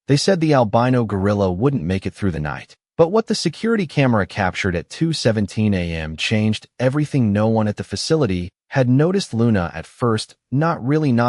They said the albino gorilla wouldn't make it through the night. But what the security camera captured at 2:17 a.m. changed everything. No one at the facility had noticed Luna at first, not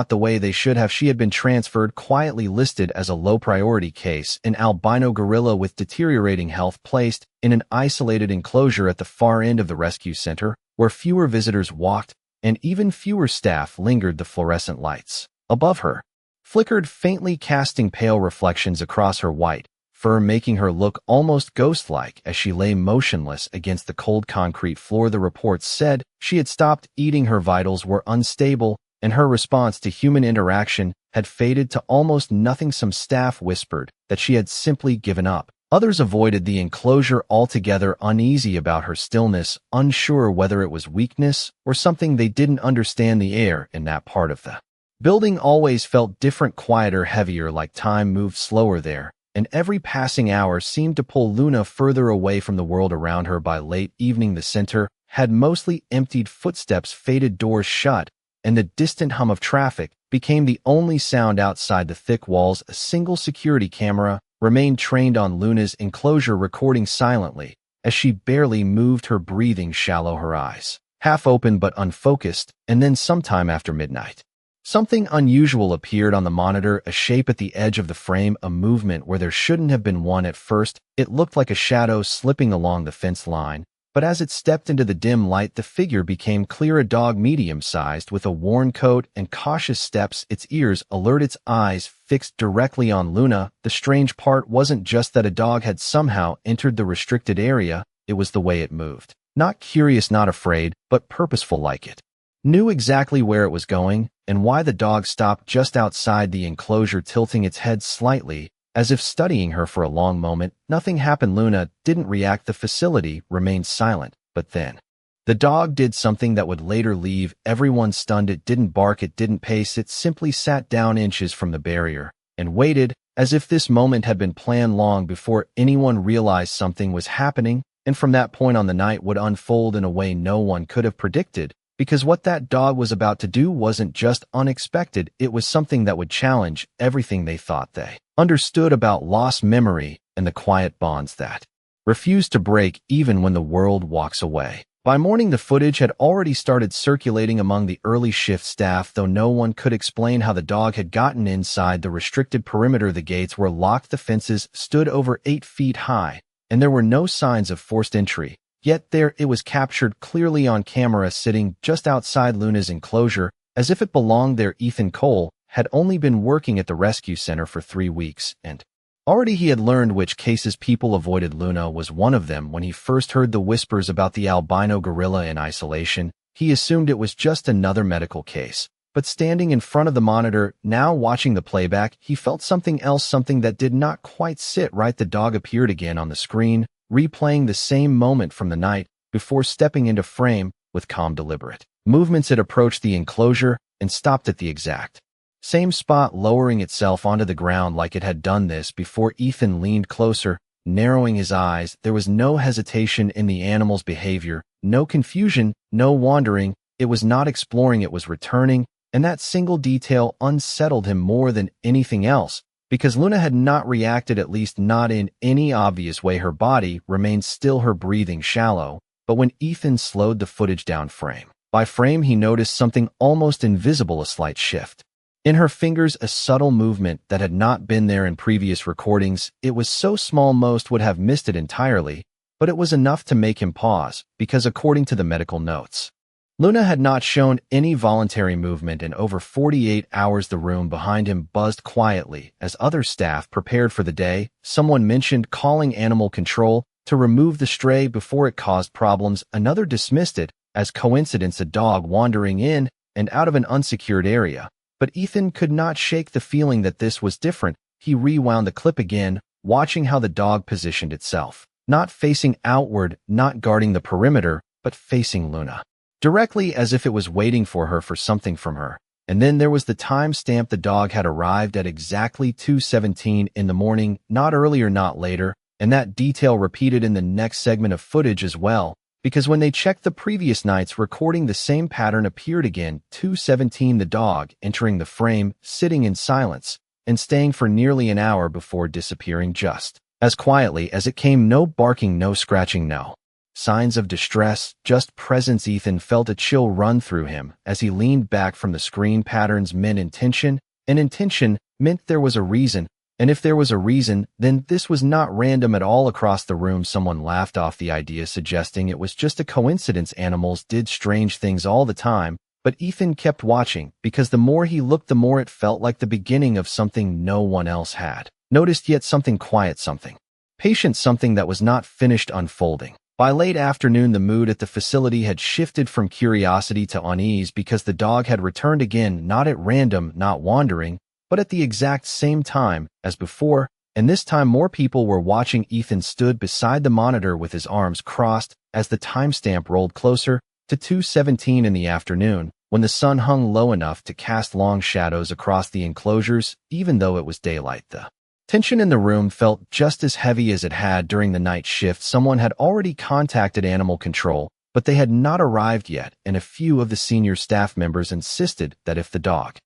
the way they should have. She had been transferred, quietly listed as a low-priority case, an albino gorilla with deteriorating health placed in an isolated enclosure at the far end of the rescue center, where fewer visitors walked and even fewer staff lingered. The fluorescent lights above her flickered faintly, casting pale reflections across her white fur, making her look almost ghost-like as she lay motionless against the cold concrete floor. The reports said she had stopped eating, her vitals were unstable, and her response to human interaction had faded to almost nothing. Some staff whispered that she had simply given up. Others avoided the enclosure altogether, uneasy about her stillness, unsure whether it was weakness or something they didn't understand. The air in that part of the building always felt different, quieter, heavier, like time moved slower there, and every passing hour seemed to pull Luna further away from the world around her. By late evening, the center had mostly emptied. Footsteps faded, doors shut, and the distant hum of traffic became the only sound outside the thick walls. A single security camera remained trained on Luna's enclosure, recording silently as she barely moved, her breathing shallow, her eyes half open but unfocused. And then, sometime after midnight, something unusual appeared on the monitor, a shape at the edge of the frame, a movement where there shouldn't have been one. At first, it looked like a shadow slipping along the fence line, but as it stepped into the dim light, the figure became clear. A dog, medium-sized, with a worn coat and cautious steps, its ears alert, its eyes fixed directly on Luna. The strange part wasn't just that a dog had somehow entered the restricted area, it was the way it moved. Not curious, not afraid, but purposeful, like it knew exactly where it was going and why. The dog stopped just outside the enclosure, tilting its head slightly, as if studying her for a long moment. Nothing happened. Luna didn't react. The facility remained silent. But then, the dog did something that would later leave everyone stunned. It didn't bark, it didn't pace, it simply sat down inches from the barrier and waited, as if this moment had been planned long before anyone realized something was happening. And from that point on, the night would unfold in a way no one could have predicted. Because what that dog was about to do wasn't just unexpected, it was something that would challenge everything they thought they understood about lost memory and the quiet bonds that refuse to break even when the world walks away. By morning, the footage had already started circulating among the early shift staff, though no one could explain how the dog had gotten inside the restricted perimeter. The gates were locked, the fences stood over 8 feet high, and there were no signs of forced entry. Yet there it was, captured clearly on camera, sitting just outside Luna's enclosure, as if it belonged there. Ethan Cole had only been working at the rescue center for 3 weeks, and already he had learned which cases people avoided. Luna was one of them. When he first heard the whispers about the albino gorilla in isolation, he assumed it was just another medical case. But standing in front of the monitor, now watching the playback, he felt something else, something that did not quite sit right. The dog appeared again on the screen, replaying the same moment from the night before, stepping into frame with calm, deliberate movements. It approached the enclosure and stopped at the exact same spot, lowering itself onto the ground like it had done this before. Ethan leaned closer, narrowing his eyes. There was no hesitation in the animal's behavior, no confusion, no wandering. It was not exploring, it was returning, and that single detail unsettled him more than anything else, because Luna had not reacted, at least not in any obvious way. Her body remained still, her breathing shallow. But when Ethan slowed the footage down frame by frame, he noticed something almost invisible, a slight shift in her fingers, a subtle movement that had not been there in previous recordings. It was so small most would have missed it entirely, but it was enough to make him pause, because according to the medical notes, Luna had not shown any voluntary movement in over 48 hours. The room behind him buzzed quietly as other staff prepared for the day. Someone mentioned calling animal control to remove the stray before it caused problems. Another dismissed it as coincidence, a dog wandering in and out of an unsecured area. But Ethan could not shake the feeling that this was different. He rewound the clip again, watching how the dog positioned itself, not facing outward, not guarding the perimeter, but facing Luna directly, as if it was waiting for her, for something from her. And then there was the time stamp. The dog had arrived at exactly 2:17 in the morning, not earlier, not later, and that detail repeated in the next segment of footage as well, because when they checked the previous night's recording, the same pattern appeared again. 2:17, the dog entering the frame, sitting in silence, and staying for nearly an hour before disappearing just as quietly as it came. No barking, no scratching, no signs of distress, just presence. Ethan felt a chill run through him as he leaned back from the screen. Patterns meant intention, and intention meant there was a reason. And if there was a reason, then this was not random at all. Across the room, someone laughed off the idea, suggesting it was just a coincidence. Animals did strange things all the time, but Ethan kept watching because the more he looked, the more it felt like the beginning of something no one else had noticed yet. Something quiet, something patient, something that was not finished unfolding. By late afternoon, the mood at the facility had shifted from curiosity to unease because the dog had returned again, not at random, not wandering, but at the exact same time as before, and this time more people were watching. Ethan stood beside the monitor with his arms crossed as the timestamp rolled closer to 2:17 in the afternoon, when the sun hung low enough to cast long shadows across the enclosures, even though it was daylight. The tension in the room felt just as heavy as it had during the night shift. Someone had already contacted animal control, but they had not arrived yet, and a few of the senior staff members insisted that if the dog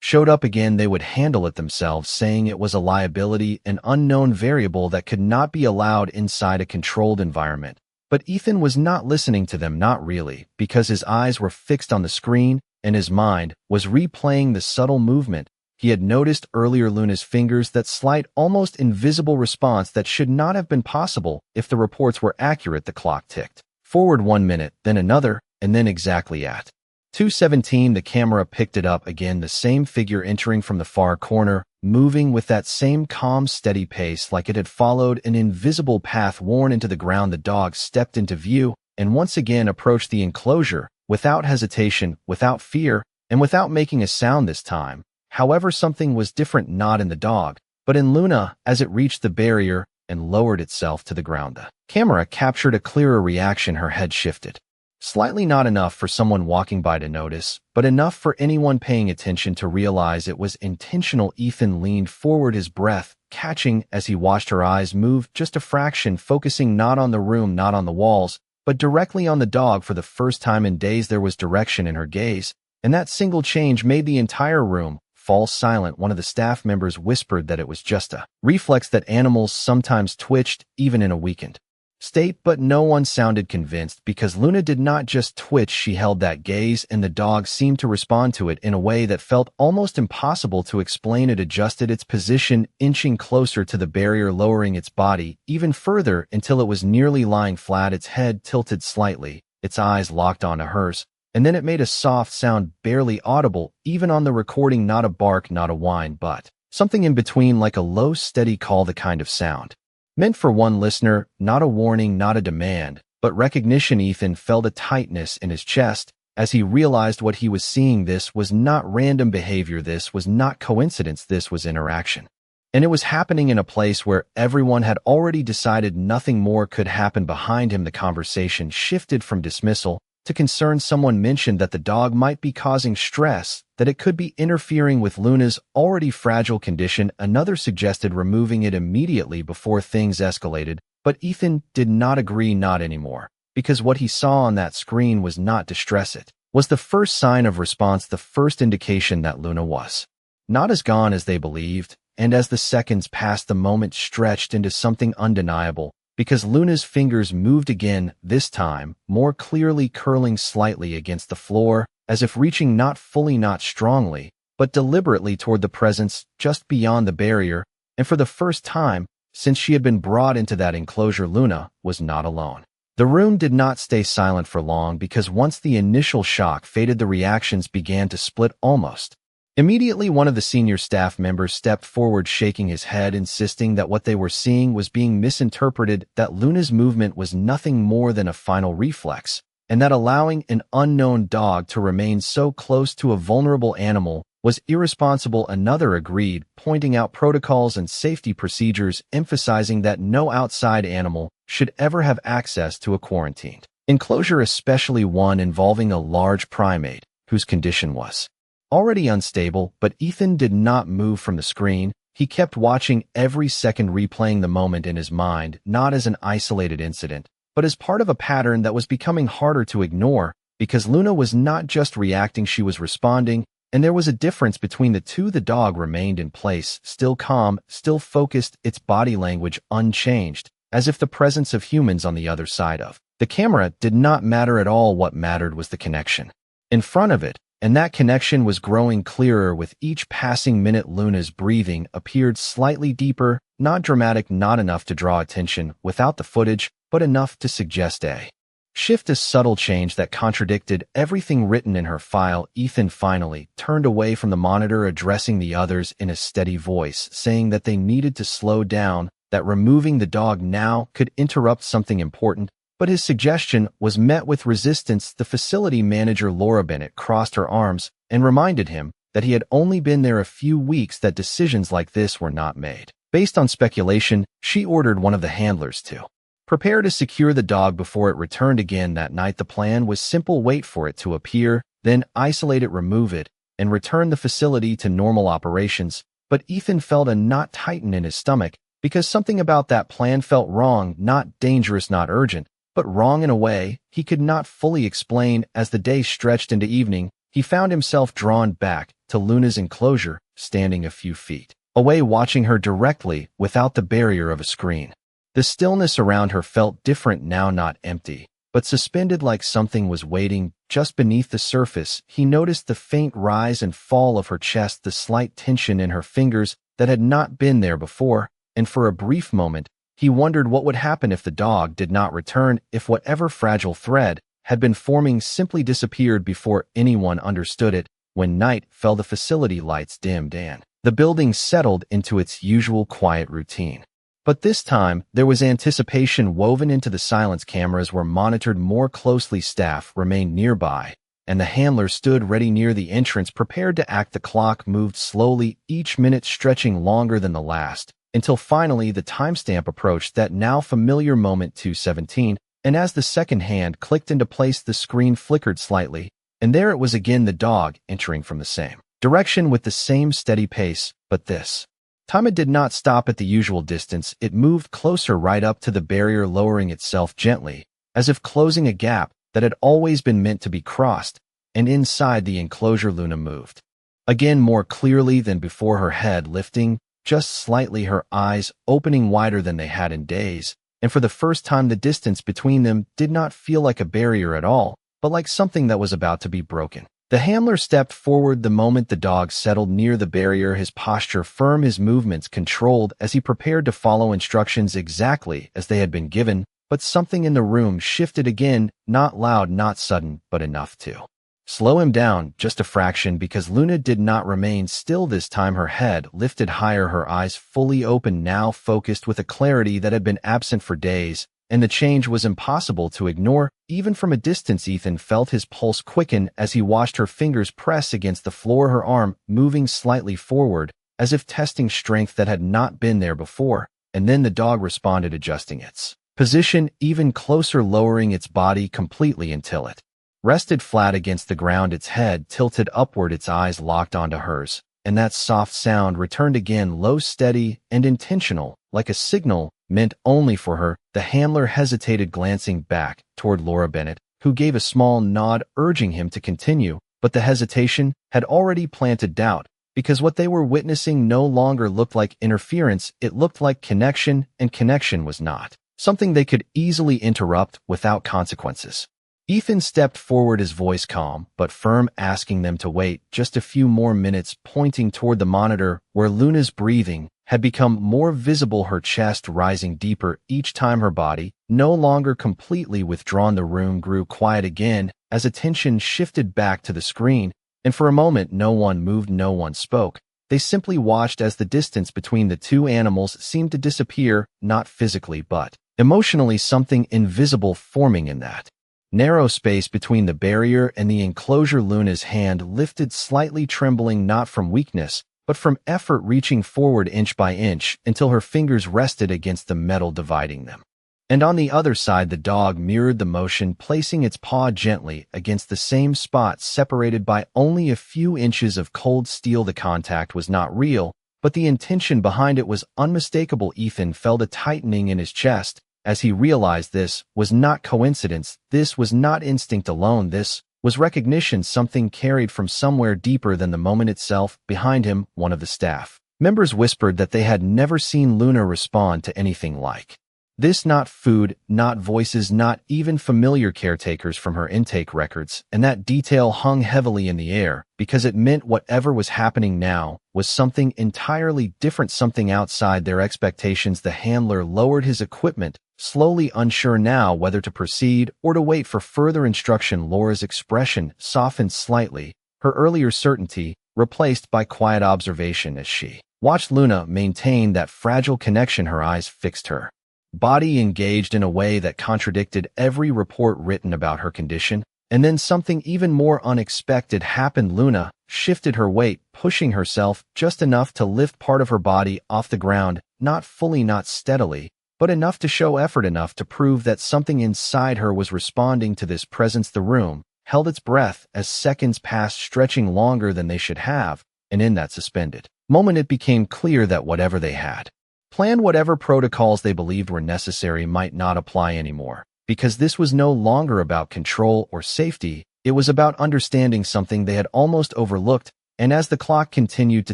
showed up again, they would handle it themselves, saying it was a liability, an unknown variable that could not be allowed inside a controlled environment. But Ethan was not listening to them, not really, because his eyes were fixed on the screen, and his mind was replaying the subtle movement he had noticed earlier. Luna's fingers, that slight, almost invisible response that should not have been possible if the reports were accurate. The clock ticked forward 1 minute, then another, and then exactly at 2:17 the camera picked it up again, the same figure entering from the far corner, moving with that same calm, steady pace like it had followed an invisible path worn into the ground. The dog stepped into view and once again approached the enclosure, without hesitation, without fear, and without making a sound this time. However, something was different, not in the dog, but in Luna. As it reached the barrier and lowered itself to the ground, the camera captured a clearer reaction. Her head shifted slightly, not enough for someone walking by to notice, but enough for anyone paying attention to realize it was intentional. Ethan leaned forward, his breath catching as he watched her eyes move just a fraction, focusing not on the room, not on the walls, but directly on the dog. For the first time in days, there was direction in her gaze, and that single change made the entire room fall silent. One of the staff members whispered that it was just a reflex, that animals sometimes twitched, even in a weakened state, but no one sounded convinced because Luna did not just twitch, she held that gaze, and the dog seemed to respond to it in a way that felt almost impossible to explain. It adjusted its position, inching closer to the barrier, lowering its body even further until it was nearly lying flat, its head tilted slightly, its eyes locked onto hers. And then it made a soft sound, barely audible, even on the recording, not a bark, not a whine, but something in between, like a low, steady call, the kind of sound meant for one listener, not a warning, not a demand, but recognition. Ethan felt a tightness in his chest as he realized what he was seeing. This was not random behavior, this was not coincidence, this was interaction. And it was happening in a place where everyone had already decided nothing more could happen. Behind him, the conversation shifted from dismissal to concern. Someone mentioned that the dog might be causing stress, that it could be interfering with Luna's already fragile condition. Another suggested removing it immediately before things escalated, but Ethan did not agree, not anymore, because what he saw on that screen was not distress. It was the first sign of response, the first indication that Luna was not as gone as they believed. And as the seconds passed, the moment stretched into something undeniable, because Luna's fingers moved again, this time more clearly, curling slightly against the floor, as if reaching not fully, not strongly, but deliberately toward the presence just beyond the barrier. And for the first time since she had been brought into that enclosure, Luna was not alone. The room did not stay silent for long, because once the initial shock faded, the reactions began to split almost immediately. One of the senior staff members stepped forward, shaking his head, insisting that what they were seeing was being misinterpreted, that Luna's movement was nothing more than a final reflex, and that allowing an unknown dog to remain so close to a vulnerable animal was irresponsible. Another agreed, pointing out protocols and safety procedures, emphasizing that no outside animal should ever have access to a quarantined enclosure, especially one involving a large primate whose condition was already unstable. But Ethan did not move from the screen. He kept watching every second, replaying the moment in his mind, not as an isolated incident, but as part of a pattern that was becoming harder to ignore, because Luna was not just reacting, she was responding, And there was a difference between the two. The dog remained in place, still calm, still focused, its body language unchanged, as if the presence of humans on the other side of the camera did not matter at all. What mattered was the connection in front of it, and that connection was growing clearer with each passing minute. Luna's breathing appeared slightly deeper, not dramatic, not enough to draw attention without the footage, but enough to suggest a shift, a subtle change that contradicted everything written in her file. Ethan finally turned away from the monitor, addressing the others in a steady voice, saying that they needed to slow down, that removing the dog now could interrupt something important. But his suggestion was met with resistance. The facility manager, Laura Bennett, crossed her arms and reminded him that he had only been there a few weeks, that decisions like this were not made based on speculation. She ordered one of the handlers to prepare to secure the dog before it returned again that night. The plan was simple: wait for it to appear, then isolate it, remove it, and return the facility to normal operations. But Ethan felt a knot tighten in his stomach, because something about that plan felt wrong, not dangerous, not urgent, but wrong in a way he could not fully explain. As the day stretched into evening, he found himself drawn back to Luna's enclosure, standing a few feet away, watching her directly without the barrier of a screen. The stillness around her felt different now, not empty, but suspended, like something was waiting just beneath the surface. He noticed the faint rise and fall of her chest, the slight tension in her fingers that had not been there before, and for a brief moment, he wondered what would happen if the dog did not return, if whatever fragile thread had been forming simply disappeared before anyone understood it. When night fell, the facility lights dimmed and the building settled into its usual quiet routine. But this time, there was anticipation woven into the silence. Cameras were monitored more closely, staff remained nearby, and the handler stood ready near the entrance, prepared to act. The clock moved slowly, each minute stretching longer than the last, until finally the timestamp approached, that now familiar moment, 2:17, and as the second hand clicked into place, the screen flickered slightly, and there it was again, the dog entering from the same direction with the same steady pace. But this time it did not stop at the usual distance. It moved closer, right up to the barrier, lowering itself gently, as if closing a gap that had always been meant to be crossed. And inside the enclosure, Luna moved again, more clearly than before, her head lifting just slightly, her eyes opening wider than they had in days. And for the first time, the distance between them did not feel like a barrier at all, but like something that was about to be broken. The handler stepped forward the moment the dog settled near the barrier, his posture firm, his movements controlled, as he prepared to follow instructions exactly as they had been given. But something in the room shifted again, not loud, not sudden, but enough to slow him down just a fraction, because Luna did not remain still this time. Her head lifted higher, her eyes fully open, now focused with a clarity that had been absent for days, and the change was impossible to ignore. Even from a distance, Ethan felt his pulse quicken as he watched her fingers press against the floor, her arm moving slightly forward, as if testing strength that had not been there before. And then the dog responded, adjusting its position even closer, lowering its body completely until it rested flat against the ground, its head tilted upward, its eyes locked onto hers. And that soft sound returned again, low, steady, and intentional, like a signal meant only for her. The handler hesitated, glancing back toward Laura Bennett, who gave a small nod, urging him to continue. But the hesitation had already planted doubt, because what they were witnessing no longer looked like interference, it looked like connection, and connection was not something they could easily interrupt without consequences. Ethan stepped forward, his voice calm but firm, asking them to wait just a few more minutes, pointing toward the monitor where Luna's breathing had become more visible, her chest rising deeper each time, her body no longer completely withdrawn. The room grew quiet again as attention shifted back to the screen, and for a moment no one moved, no one spoke. They simply watched as the distance between the two animals seemed to disappear, not physically but emotionally, something invisible forming in that narrow space between the barrier and the enclosure. Luna's hand lifted slightly, trembling not from weakness, but from effort, reaching forward inch by inch until her fingers rested against the metal dividing them. And on the other side, the dog mirrored the motion, placing its paw gently against the same spot, separated by only a few inches of cold steel. The contact was not real, but the intention behind it was unmistakable. Ethan felt a tightening in his chest as he realized this was not coincidence, this was not instinct alone, this Was recognition something carried from somewhere deeper than the moment itself? Behind him, one of the staff members whispered that they had never seen Luna respond to anything like this. Not food, not voices, not even familiar caretakers from her intake records, and that detail hung heavily in the air because it meant whatever was happening now was something entirely different, something outside their expectations. The handler lowered his equipment, slowly, unsure now whether to proceed or to wait for further instruction. Laura's expression softened slightly, her earlier certainty replaced by quiet observation as she watched Luna maintain that fragile connection. Her eyes fixed her body, engaged in a way that contradicted every report written about her condition. And then something even more unexpected happened. Luna shifted her weight, pushing herself just enough to lift part of her body off the ground, not fully, not steadily, but enough to show effort, enough to prove that something inside her was responding to this presence. The room held its breath as seconds passed, stretching longer than they should have, and in that suspended moment it became clear that whatever they had planned, whatever protocols they believed were necessary, might not apply anymore, because this was no longer about control or safety. It was about understanding something they had almost overlooked. And as the clock continued to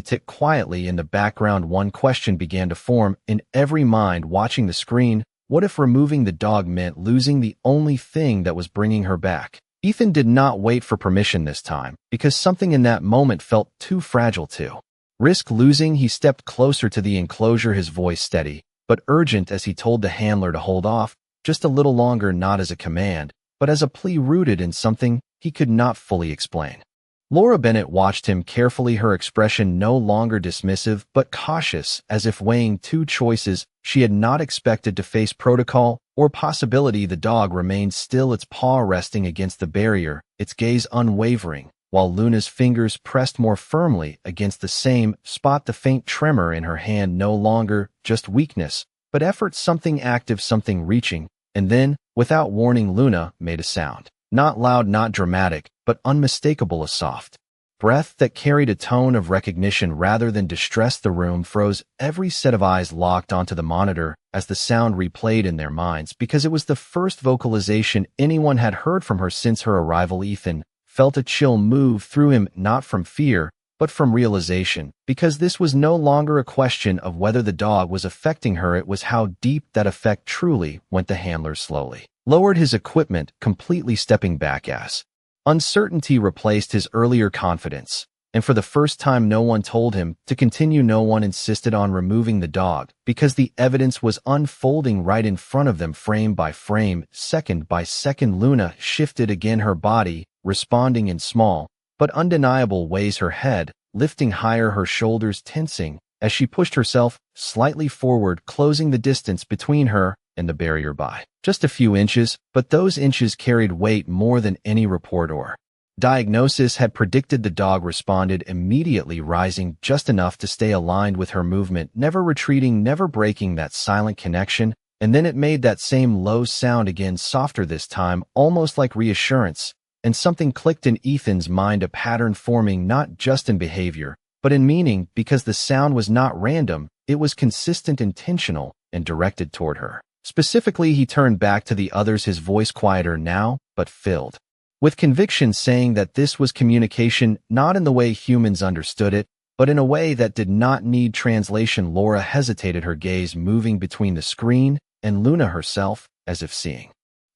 tick quietly in the background, one question began to form in every mind watching the screen. What if removing the dog meant losing the only thing that was bringing her back? Ethan did not wait for permission this time, because something in that moment felt too fragile to risk losing. He stepped closer to the enclosure, his voice steady but urgent as he told the handler to hold off just a little longer, not as a command, but as a plea rooted in something he could not fully explain. Laura Bennett watched him carefully, her expression no longer dismissive but cautious, as if weighing two choices. She had not expected to face protocol or possibility. The dog remained still, its paw resting against the barrier, its gaze unwavering, while Luna's fingers pressed more firmly against the same spot. The faint tremor in her hand no longer just weakness, but effort, something active, something reaching. And then, without warning, Luna made a sound. Not loud, not dramatic, but unmistakable, a soft breath that carried a tone of recognition rather than distress. The room froze, every set of eyes locked onto the monitor as the sound replayed in their minds, because it was the first vocalization anyone had heard from her since her arrival. Ethan felt a chill move through him, not from fear, but from realization, because this was no longer a question of whether the dog was affecting her, it was how deep that effect truly went. The handler slowly lowered his equipment, completely stepping back as uncertainty replaced his earlier confidence. And for the first time, no one told him to continue. No one insisted on removing the dog, because the evidence was unfolding right in front of them, frame by frame, second by second. Luna shifted again, her body responding in small but undeniable ways, her head lifting higher, her shoulders tensing as she pushed herself slightly forward, closing the distance between her and the barrier by just a few inches. But those inches carried weight more than any report or diagnosis had predicted. The dog responded immediately, rising just enough to stay aligned with her movement, never retreating, never breaking that silent connection. And then it made that same low sound again, softer this time, almost like reassurance. And something clicked in Ethan's mind, a pattern forming not just in behavior, but in meaning, because the sound was not random, it was consistent, intentional, and directed toward her. Specifically, he turned back to the others, his voice quieter now, but filled with conviction, saying that this was communication, not in the way humans understood it, but in a way that did not need translation. Laura hesitated, her gaze moving between the screen and Luna herself, as if seeing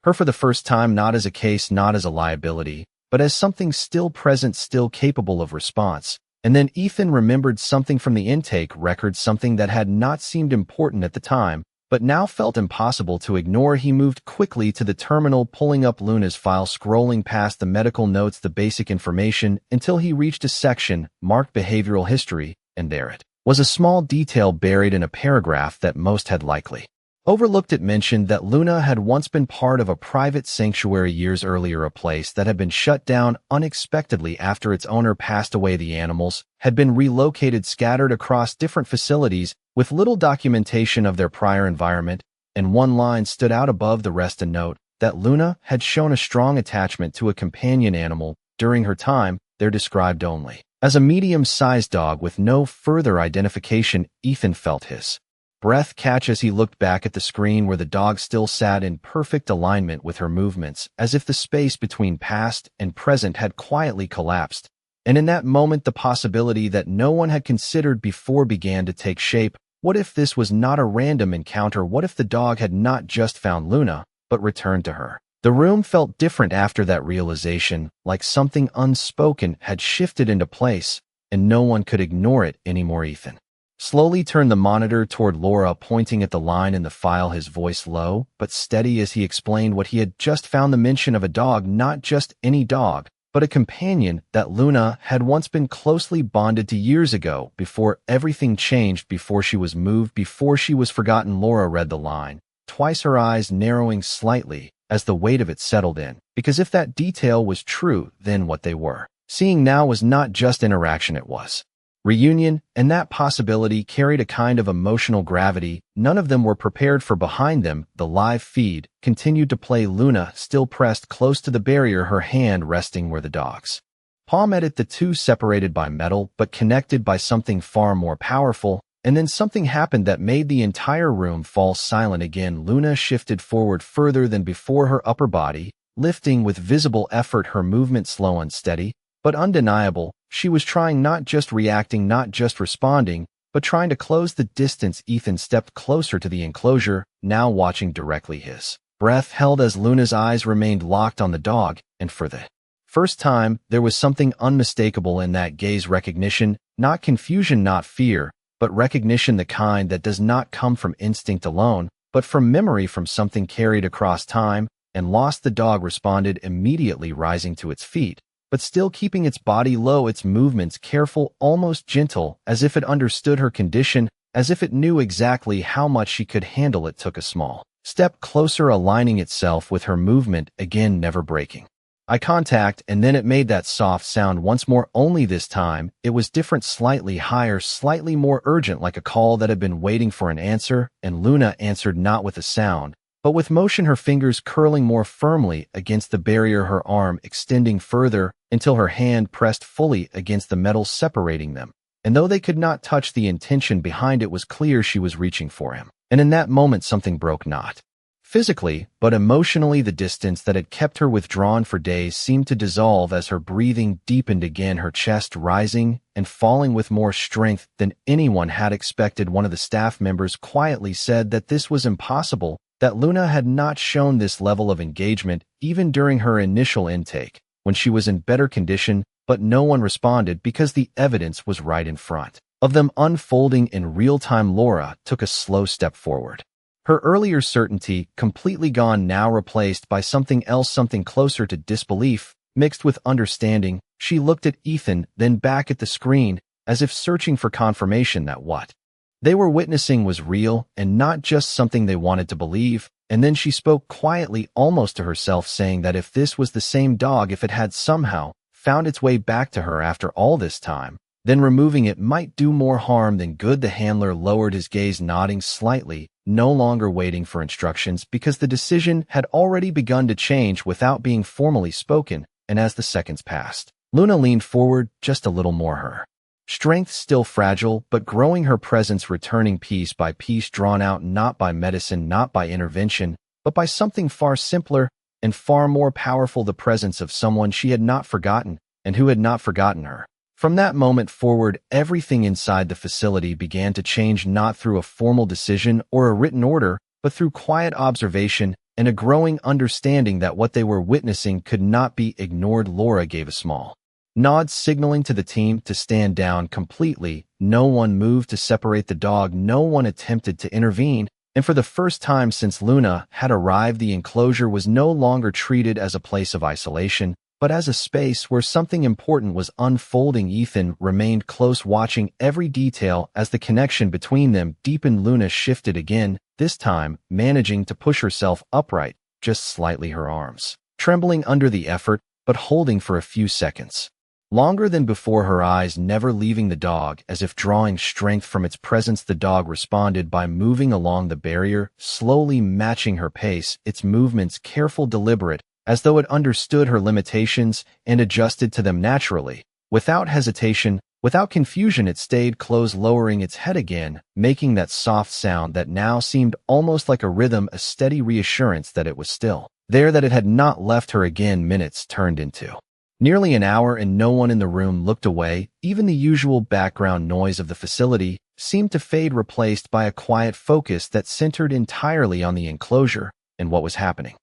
her for the first time, not as a case, not as a liability, but as something still present, still capable of response. And then Ethan remembered something from the intake record, something that had not seemed important at the time, but now felt impossible to ignore. He moved quickly to the terminal, pulling up Luna's file, scrolling past the medical notes, the basic information, until he reached a section marked behavioral history, and there it was, a small detail buried in a paragraph that most had likely overlooked. It mentioned that Luna had once been part of a private sanctuary years earlier, a place that had been shut down unexpectedly after its owner passed away. The animals had been relocated, scattered across different facilities, with little documentation of their prior environment, and one line stood out above the rest, a note that Luna had shown a strong attachment to a companion animal during her time there, described only as a medium-sized dog with no further identification. Ethan felt his breath catch as he looked back at the screen where the dog still sat in perfect alignment with her movements, as if the space between past and present had quietly collapsed. And in that moment, the possibility that no one had considered before began to take shape. What if this was not a random encounter? What if the dog had not just found Luna, but returned to her? The room felt different after that realization, like something unspoken had shifted into place, and no one could ignore it anymore. Ethan slowly turned the monitor toward Laura, pointing at the line in the file, his voice low but steady as he explained what he had just found: the mention of a dog, not just any dog, but a companion that Luna had once been closely bonded to years ago, before everything changed, before she was moved, before she was forgotten. Laura read the line twice, her eyes narrowing slightly as the weight of it settled in, because if that detail was true, then what they were seeing now was not just interaction, it was reunion, and that possibility carried a kind of emotional gravity none of them were prepared for. Behind them, the live feed continued to play, Luna still pressed close to the barrier, her hand resting where the dog's paw met it, the two separated by metal but connected by something far more powerful. And then something happened that made the entire room fall silent again. Luna shifted forward further than before, her upper body lifting with visible effort, her movement slow, unsteady, but undeniable. She was trying, not just reacting, not just responding, but trying to close the distance. Ethan stepped closer to the enclosure, now watching directly, his breath held as Luna's eyes remained locked on the dog, and for the first time, there was something unmistakable in that gaze: recognition, not confusion, not fear, but recognition, the kind that does not come from instinct alone, but from memory, from something carried across time and lost. The dog responded immediately, rising to its feet, but still keeping its body low, its movements careful, almost gentle, as if it understood her condition, as if it knew exactly how much she could handle. It took a small step closer, aligning itself with her movement, again never breaking eye contact, and then it made that soft sound once more, only this time it was different, slightly higher, slightly more urgent, like a call that had been waiting for an answer. And Luna answered, not with a sound, but with motion, her fingers curling more firmly against the barrier, her arm extending further until her hand pressed fully against the metal separating them. And though they could not touch, the intention behind it was clear. She was reaching for him. And in that moment something broke, not physically, but emotionally. The distance that had kept her withdrawn for days seemed to dissolve as her breathing deepened again, her chest rising and falling with more strength than anyone had expected. One of the staff members quietly said that this was impossible, that Luna had not shown this level of engagement even during her initial intake, when she was in better condition, but no one responded because the evidence was right in front of them, unfolding in real time. Laura took a slow step forward. Her earlier certainty completely gone, now replaced by something else, something closer to disbelief, mixed with understanding. She looked at Ethan, then back at the screen, as if searching for confirmation that what they were witnessing was real and not just something they wanted to believe. And then she spoke quietly, almost to herself, saying that if this was the same dog, if it had somehow found its way back to her after all this time, then removing it might do more harm than good. The handler lowered his gaze, nodding slightly, no longer waiting for instructions, because the decision had already begun to change without being formally spoken. And as the seconds passed, Luna leaned forward just a little more, her strength still fragile, but growing, her presence returning piece by piece, drawn out not by medicine, not by intervention, but by something far simpler and far more powerful: the presence of someone she had not forgotten and who had not forgotten her. From that moment forward, everything inside the facility began to change, not through a formal decision or a written order, but through quiet observation and a growing understanding that what they were witnessing could not be ignored. Laura gave a small nod, signaling to the team to stand down completely. No one moved to separate the dog, no one attempted to intervene, and for the first time since Luna had arrived, the enclosure was no longer treated as a place of isolation, but as a space where something important was unfolding. Ethan remained close, watching every detail as the connection between them deepened. Luna shifted again, this time managing to push herself upright, just slightly, her arms trembling under the effort, but holding for a few seconds longer than before, her eyes never leaving the dog, as if drawing strength from its presence. The dog responded by moving along the barrier, slowly matching her pace, its movements careful, deliberate, as though it understood her limitations and adjusted to them naturally, without hesitation, Without confusion, it stayed closed, lowering its head again, making that soft sound that now seemed almost like a rhythm, a steady reassurance that it was still there, that it had not left her again. Minutes turned into nearly an hour, and no one in the room looked away. Even the usual background noise of the facility seemed to fade, replaced by a quiet focus that centered entirely on the enclosure and what was happening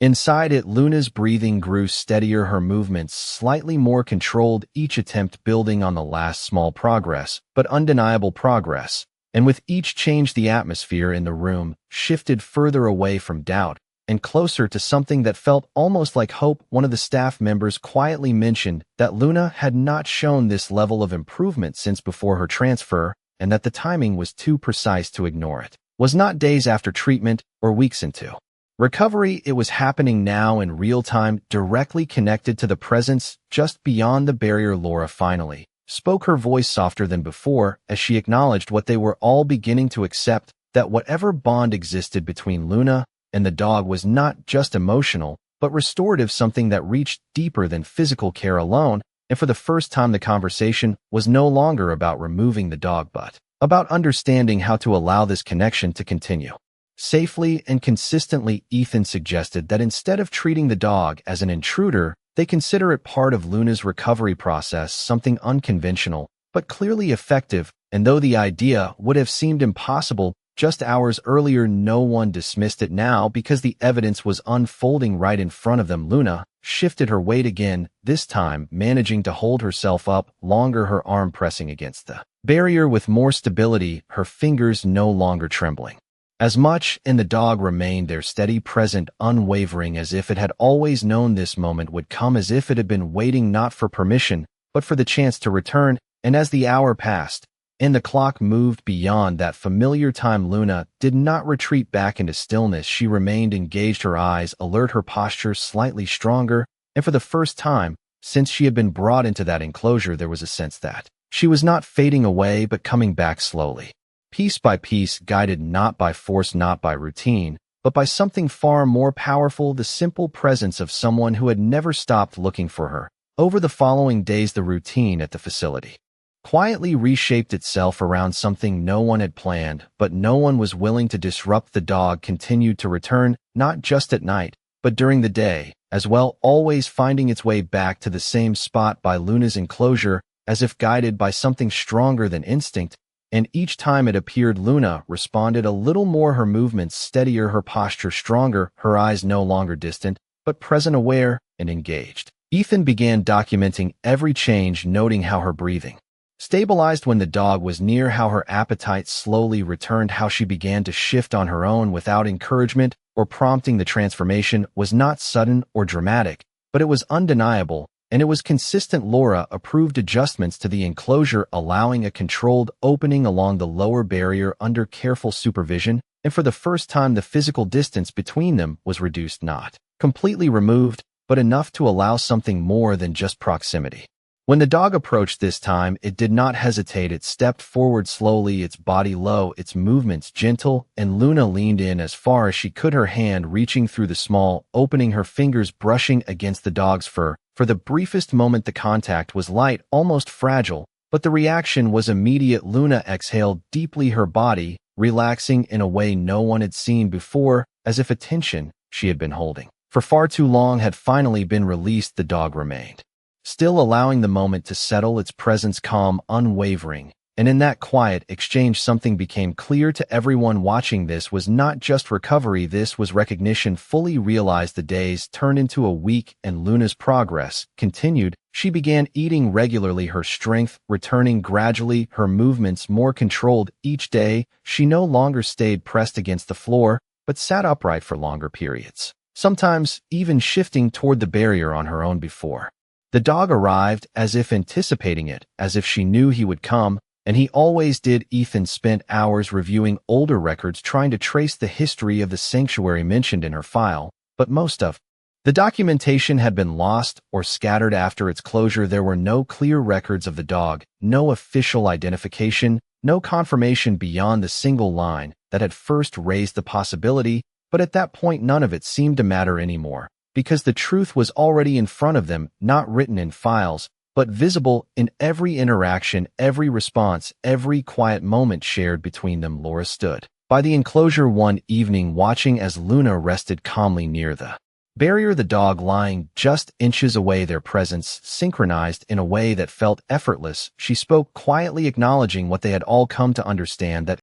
inside it. Luna's breathing grew steadier, her movements slightly more controlled, each attempt building on the last, small progress, but undeniable progress. And with each change, the atmosphere in the room shifted further away from doubt and closer to something that felt almost like hope. One of the staff members quietly mentioned that Luna had not shown this level of improvement since before her transfer, and that the timing was too precise to ignore. It was not days after treatment or weeks into recovery. It was happening now, in real time, directly connected to the presence just beyond the barrier. Laura finally spoke, her voice softer than before, as she acknowledged what they were all beginning to accept, that whatever bond existed between Luna and the dog was not just emotional, but restorative, something that reached deeper than physical care alone. And for the first time, the conversation was no longer about removing the dog, but about understanding how to allow this connection to continue safely and consistently. Ethan suggested that instead of treating the dog as an intruder, they consider it part of Luna's recovery process, something unconventional, but clearly effective. And though the idea would have seemed impossible just hours earlier, no one dismissed it now because the evidence was unfolding right in front of them. Luna shifted her weight again, this time managing to hold herself up longer, her arm pressing against the barrier with more stability, her fingers no longer trembling as much, and the dog remained there, steady, present, unwavering, as if it had always known this moment would come, as if it had been waiting not for permission, but for the chance to return. And as the hour passed, and the clock moved beyond that familiar time, Luna did not retreat back into stillness. She remained engaged, her eyes alert, her posture slightly stronger, and for the first time since she had been brought into that enclosure, there was a sense that she was not fading away, but coming back slowly, piece by piece, guided not by force, not by routine, but by something far more powerful, the simple presence of someone who had never stopped looking for her. Over the following days, the routine at the facility quietly reshaped itself around something no one had planned, but no one was willing to disrupt. The dog continued to return, not just at night, but during the day as well, always finding its way back to the same spot by Luna's enclosure, as if guided by something stronger than instinct. And each time it appeared, Luna responded a little more, her movements steadier, her posture stronger, her eyes no longer distant, but present, aware, and engaged. Ethan began documenting every change, noting how her breathing stabilized when the dog was near, how her appetite slowly returned, how she began to shift on her own without encouragement or prompting. The transformation was not sudden or dramatic, but it was undeniable, and it was consistent. Laura approved adjustments to the enclosure, allowing a controlled opening along the lower barrier under careful supervision, and for the first time the physical distance between them was reduced, not completely removed, but enough to allow something more than just proximity. When the dog approached this time, it did not hesitate. It stepped forward slowly, its body low, its movements gentle, and Luna leaned in as far as she could, her hand reaching through the small opening, her fingers brushing against the dog's fur. For the briefest moment, the contact was light, almost fragile, but the reaction was immediate. Luna exhaled deeply, her body relaxing in a way no one had seen before, as if a tension she had been holding for far too long had finally been released. The dog remained still, allowing the moment to settle, its presence calm, unwavering. And in that quiet exchange, something became clear to everyone watching. This was not just recovery, this was recognition fully realized. The days turned into a week, and Luna's progress continued. She began eating regularly, her strength returning gradually, her movements more controlled. Each day, she no longer stayed pressed against the floor, but sat upright for longer periods, sometimes even shifting toward the barrier on her own. Before the dog arrived, as if anticipating it, as if she knew he would come, and he always did. Ethan spent hours reviewing older records, trying to trace the history of the sanctuary mentioned in her file, but most of the documentation had been lost or scattered after its closure. There were no clear records of the dog, no official identification, no confirmation beyond the single line that had first raised the possibility, but at that point none of it seemed to matter anymore, because the truth was already in front of them, not written in files, but visible in every interaction, every response, every quiet moment shared between them. Laura stood by the enclosure one evening watching as Luna rested calmly near the barrier, the dog lying just inches away, their presence synchronized in a way that felt effortless. She spoke quietly, acknowledging what they had all come to understand, that